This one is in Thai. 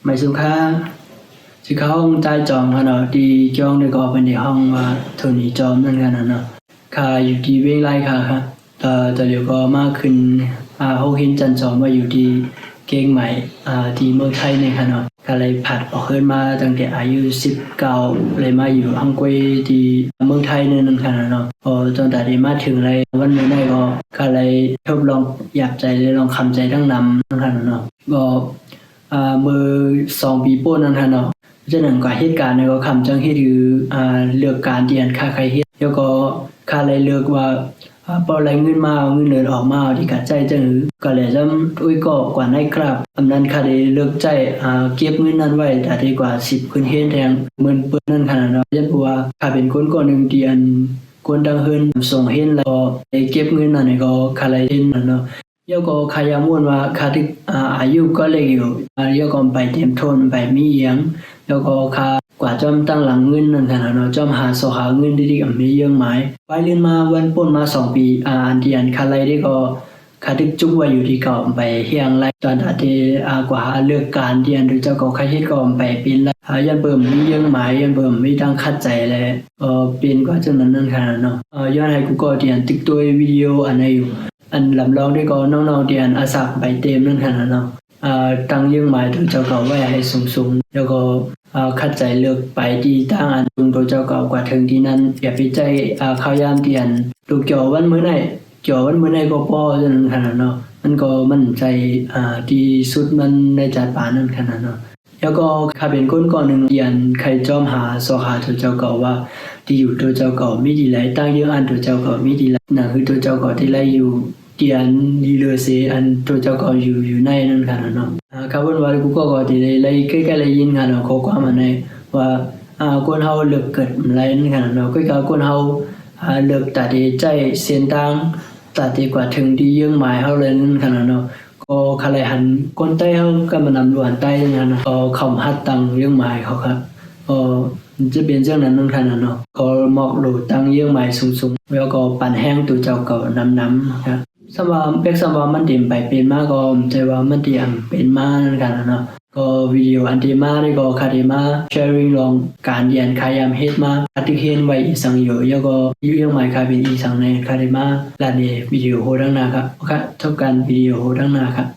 mày xuống khá chỉ có ông trai chọn hà nó đi cho ông được gọi bên để hong và thường đi chọn nên hà nó kháอยู่ที่เวงไล่ค่ะแต่เดี๋ยวก็มากขึ้นเขาเห็นจันทร์สอนว่าอยู่ที่เก่งใหม่ที่เมืองไทยในค่ะเนาะก็เลยผัดออกขึ้นมาตั้งแต่อายุ19เลยมาอยู่ฮังกวยที่เมืองไทยนั่นค่ะเนาะพอจนแต่ได้มาถึงเลยวันนี้ได้ก็เลยทดลองอยากใจเลยลองคำใจทั้งนำนั่นค่ะเนาะก็เมื่อ2 ปีป่นนั่นค่ะเนาะจะหนึ่งกว่าเหตุการณ์เนี่ยก็คำจังให้ถือเลือกการเรียนค่าใครเฮ็ดแล้วก็ค่าเลยเลือกว่าพออะไรเงินมาเงินเดือนออกมาที่กัดใจจังก็เลยจำอุ้ยก็กว่าในครับอำนั้นค่าได้เลือกใจเก็บเงินนั้นไว้แต่ดีกว่า10ขึ้นเฮ็ดแทงหมื่นเปิ้นนั่นขนาดเนาะยันเพราะว่าค่าเป็นคนก่อนนึงที่อันคนดังเฮินส่งเฮ็ดแล้วได้เก็บเงินนั้นก็ค่าเลยเฮ็ดนั่นเนาะแล้วก็ขายามวนว่าค่าที่อายุก็เล็กอยู่แล้วก็ไปเตรียมทนไปมีเอียงแล้วก็ค่ากว่าจอมตั้งหลังเงินนั่นขนาดเนาะจอมหาเงินดีๆกับมีเยอะหมายไปเรียนมาวันป่นมา2 ปีอันที่อันค่าไรได้ก็ค่าที่จุกไว้อยู่ที่เก่าไปเฮียงไรตอนที่กว่าเลือกการที่อันหรือเจ้าก็ใครเฮ็ดก็ไปเป็นละยันเบิ่มมีเยอะหมายยันเบิ่มมีตั้งคัดใจเลยเป็นกว่าจังนั้นนั่นขนาดเนาะย้อนให้กูก็ที่อันติ๊กตัววิดีโออันไหนอยู่อันลำลองได้ก็น้องๆที่อันอาสาไปเต็มนั่นขนาดเนาะตั้งยังหมายถึงเจ้าเก่าไว้ให้สูงๆแล้วก็คัดใจเลือกไปที่ตั้งอันตรงเจ้าเก่ากว่าถึงที่นั้นอย่าไปใจข้าวยามเตียนลูกจ่อวันมื้อไหนก็พอจนขนาดเนาะมันก็มั่นใจที่สุดมันในจัดปานนั้นขนาดเนาะแล้วก็ข้าเป็นคนก่อนนึงเตียนใครจอมหาสอหาตัวเจ้าเก่าว่าที่อยู่ตัวเจ้าเก่ามีดีหลายตั้งยังอันตัวเจ้าเก่ามีดีหลายนั่นคือตัวเจ้าเก่าที่ไล่อยู่เตียนดีเลเซอันตัวเจ้าก็อยู่ในนั่นค่ะเนาะครับว่ากูก็ที่เลยใกล้ๆเลยยินค่ะเนาะข้อความมาในว่าคนเฮาเลือกเกิดอะไรนั่นค่ะเนาะก็คือคนเฮาเลือกตัดใจเส้นทางตัดกว่าถึงที่ยังหมายเฮาเลยนั่นค่ะเนาะก็คลายหันคนใต้เฮาก็มานำล้วนใต้นั่นค่ะเนาะเข้าฮัดตังยังหมายเขาครับจะเป็นเรื่องนั้นนั่นค่ะเนาะก็หมอกโหลดตังยังหมายสูงๆแล้วก็ปั่นแห้งตัวเจ้าเก่าน้ำครับสำหรับเป็กสำหรับมันเต็มไปเป็นมาก็ใจว่ามันเตรียมเป็นมานั่นกันเนาะก็วิดีโออันที่มาได้ก็คาเดมาแชร์ริ่งลองการเรียนขายามเฮ็ดมาอธิเห็นไว้อีสังอยู่แล้วก็ยุ่งหมายคาเป็นอีสังในคาเดมาลาเดวิดีโอโหดังนาครับโอเคเท่ากันวิดีโอโหดังนาครับ